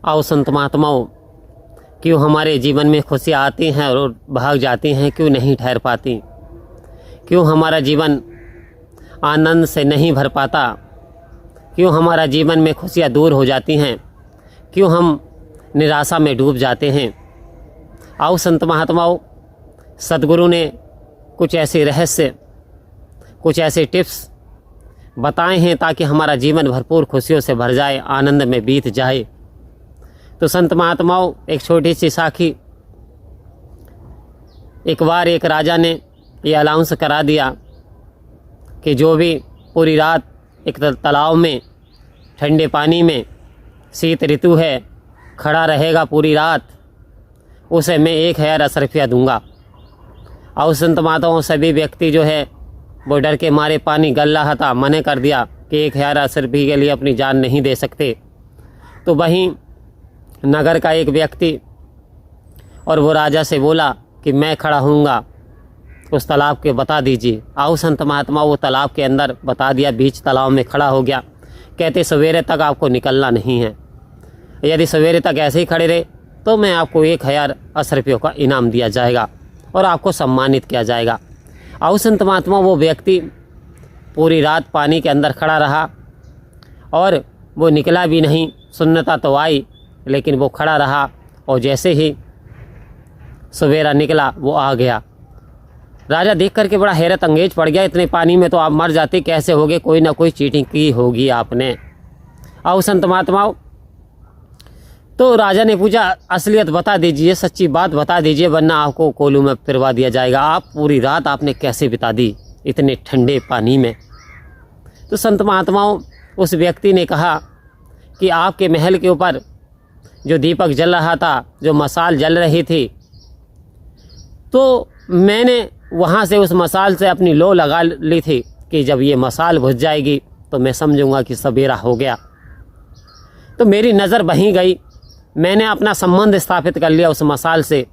आओ संत महात्माओं, क्यों हमारे जीवन में खुशियाँ आती हैं और भाग जाती हैं, क्यों नहीं ठहर पाती, क्यों हमारा जीवन आनंद से नहीं भर पाता, क्यों हमारा जीवन में खुशियाँ दूर हो जाती हैं, क्यों हम निराशा में डूब जाते हैं। आओ संत महात्माओं, सद्गुरु ने कुछ ऐसे रहस्य, कुछ ऐसे टिप्स बताए हैं ताकि हमारा जीवन भरपूर खुशियों से भर जाए, आनंद में बीत जाए। तो संत महात्माओं, एक छोटी सी साखी। एक बार एक राजा ने ये अनाउंस करा दिया कि जो भी पूरी रात एक तालाब में ठंडे पानी में, शीत ऋतु है, खड़ा रहेगा पूरी रात, उसे मैं 1000 रुपया दूंगा। और संत महात्माओं, सभी व्यक्ति जो है वो डर के मारे, पानी गल रहा था, मना कर दिया कि 1000 रुपये के लिए अपनी जान नहीं दे सकते। तो वहीं नगर का एक व्यक्ति और वो राजा से बोला कि मैं खड़ा हूँगा उस तालाब के, बता दीजिए। आओ संत महात्मा, वो तालाब के अंदर बता दिया, बीच तालाब में खड़ा हो गया। कहते सवेरे तक आपको निकलना नहीं है, यदि सवेरे तक ऐसे ही खड़े रहे तो मैं आपको 1000 रुपयों का इनाम दिया जाएगा और आपको सम्मानित किया जाएगा। आओ संत महात्मा, वो व्यक्ति पूरी रात पानी के अंदर खड़ा रहा और वो निकला भी नहीं। सुन्नता तो आई लेकिन वो खड़ा रहा, और जैसे ही सवेरा निकला वो आ गया। राजा देख करके बड़ा हैरत अंगेज पड़ गया, इतने पानी में तो आप मर जाते, कैसे होगे, कोई ना कोई चीटिंग की होगी आपने। आओ संत महात्माओं, तो राजा ने पूछा असलियत बता दीजिए, सच्ची बात बता दीजिए, वरना आपको कोलू में फिरवा दिया जाएगा। आप पूरी रात आपने कैसे बिता दी इतने ठंडे पानी में। तो संत महात्माओं, उस व्यक्ति ने कहा कि आपके महल के ऊपर जो दीपक जल रहा था, जो मसाल जल रही थी, तो मैंने वहाँ से उस मसाल से अपनी लो लगा ली थी कि जब ये मसाल बुझ जाएगी तो मैं समझूंगा कि सवेरा हो गया। तो मेरी नज़र वहीं गई, मैंने अपना संबंध स्थापित कर लिया उस मसाल से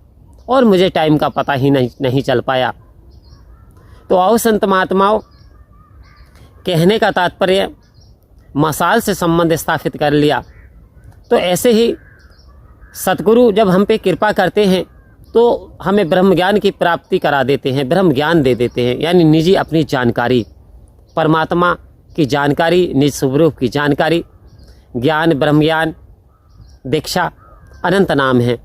और मुझे टाइम का पता ही नहीं चल पाया। तो आओ संत महात्माओं, कहने का तात्पर्य, मसाल से संबंध स्थापित कर लिया। तो ऐसे ही सतगुरु जब हम पे कृपा करते हैं तो हमें ब्रह्म ज्ञान की प्राप्ति करा देते हैं, ब्रह्म ज्ञान दे देते हैं, यानी निजी अपनी जानकारी, परमात्मा की जानकारी, निज स्वरूप की जानकारी, ज्ञान, ब्रह्म ज्ञान, दीक्षा, अनंत नाम है,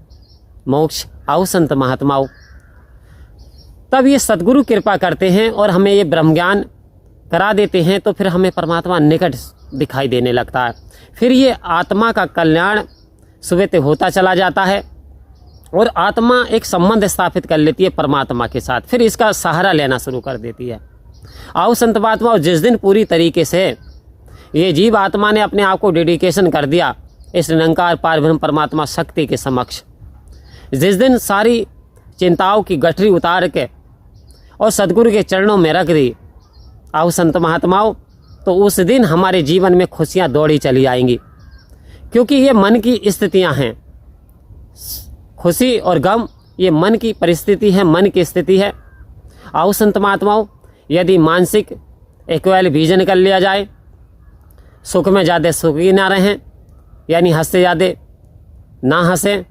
मोक्ष। आओ संत महात्माओं, तब ये सद्गुरु कृपा करते हैं और हमें ये ब्रह्म ज्ञान करा देते हैं, तो फिर हमें परमात्मा निकट दिखाई देने लगता है। फिर ये आत्मा का कल्याण सुवित होता चला जाता है और आत्मा एक संबंध स्थापित कर लेती है परमात्मा के साथ, फिर इसका सहारा लेना शुरू कर देती है। आओ संत महात्माओं, जिस दिन पूरी तरीके से ये जीव आत्मा ने अपने आप को डेडिकेशन कर दिया इस निरंकार पारब्रह्म परमात्मा शक्ति के समक्ष, जिस दिन सारी चिंताओं की गठरी उतार के और सद्गुरु के चरणों में रख दी, आओ संत महात्माओं, तो उस दिन हमारे जीवन में खुशियाँ दौड़ी चली आएंगी, क्योंकि ये मन की स्थितियाँ हैं। खुशी और गम ये मन की परिस्थिति है, मन की स्थिति है। आओ संत महात्माओं, यदि मानसिक इक्वल विजन कर लिया जाए, सुख में ज़्यादा सुखी ना रहें, यानी हंसते ज़्यादा ना हंसें,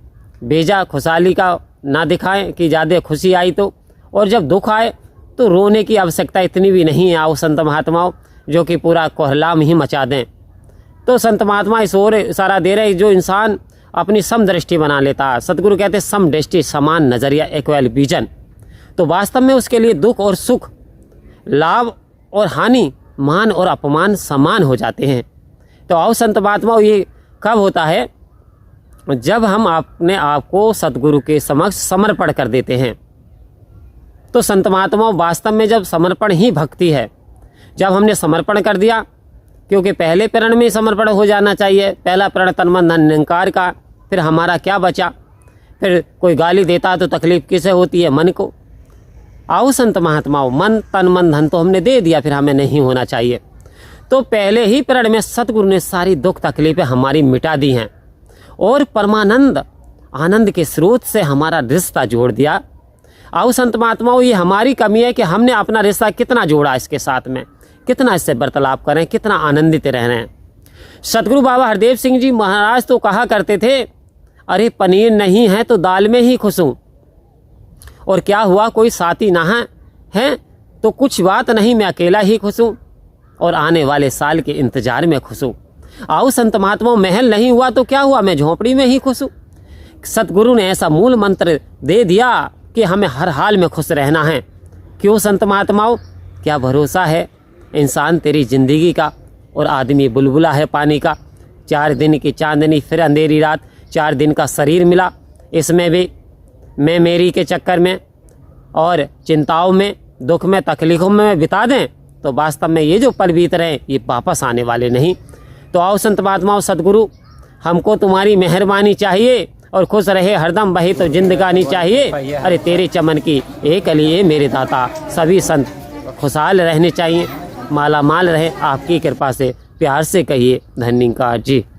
बेजा खुशहाली का ना दिखाएं कि ज़्यादा खुशी आई तो, और जब दुख आए तो रोने की आवश्यकता इतनी भी नहीं है। आओ संत महात्माओं, जो कि पूरा कोहलाम ही मचा दें। तो संत महात्मा इस ओर इशारा दे रहे, जो इंसान अपनी समदृष्टि बना लेता है, सतगुरु कहते हैं समदृष्टि, समान नज़रिया, इक्वल विजन, तो वास्तव में उसके लिए दुख और सुख, लाभ और हानि, मान और अपमान समान हो जाते हैं। तो आओ संत महात्माओं, ये कब होता है? जब हम अपने आप को सतगुरु के समक्ष समर्पण कर देते हैं। तो संत महात्माओं, वास्तव में जब समर्पण ही भक्ति है, जब हमने समर्पण कर दिया, क्योंकि पहले प्रण में समर्पण हो जाना चाहिए, पहला प्रण तन मन धन निरंकार का, फिर हमारा क्या बचा? फिर कोई गाली देता तो तकलीफ किसे होती है? मन को। आओ संत महात्माओं, मन तन मन धन तो हमने दे दिया, फिर हमें नहीं होना चाहिए। तो पहले ही प्रण में सतगुरु ने सारी दुख तकलीफें हमारी मिटा दी हैं और परमानंद आनंद के स्रोत से हमारा रिश्ता जोड़ दिया। आओ संत महात्माओं, ये हमारी कमी है कि हमने अपना रिश्ता कितना जोड़ा इसके साथ में, कितना इससे वार्तालाप करें, कितना आनंदित रह रहे हैं। सतगुरु बाबा हरदेव सिंह जी महाराज तो कहा करते थे, अरे पनीर नहीं है तो दाल में ही खुश हूँ, और क्या हुआ कोई साथी ना है तो कुछ बात नहीं, मैं अकेला ही खुश हूँ, और आने वाले साल के इंतजार में खुश हूँ। आओ संत महात्माओं, महल नहीं हुआ तो क्या हुआ, मैं झोंपड़ी में ही खुश हूँ। सतगुरु ने ऐसा मूल मंत्र दे दिया कि हमें हर हाल में खुश रहना है। क्यों संत महात्माओं, क्या भरोसा है इंसान तेरी ज़िंदगी का, और आदमी बुलबुला है पानी का। 4 दिन की चांदनी फिर अंधेरी रात, 4 दिन का शरीर मिला, इसमें भी मैं मेरी के चक्कर में और चिंताओं में, दुख में, तकलीफ़ों में बिता दें तो वास्तव में ये जो पल बीत रहे हैं ये वापस आने वाले नहीं। तो आओ संत महात्माओं, सतगुरु हमको तुम्हारी मेहरबानी चाहिए, और खुश रहे हरदम वही तो जिंदगानी चाहिए। अरे तेरे चमन की एक लिए मेरे दाता, सभी संत खुशहाल रहने चाहिए, माला माल रहे आपकी कृपा से, प्यार से कहिए धन्यवाद जी।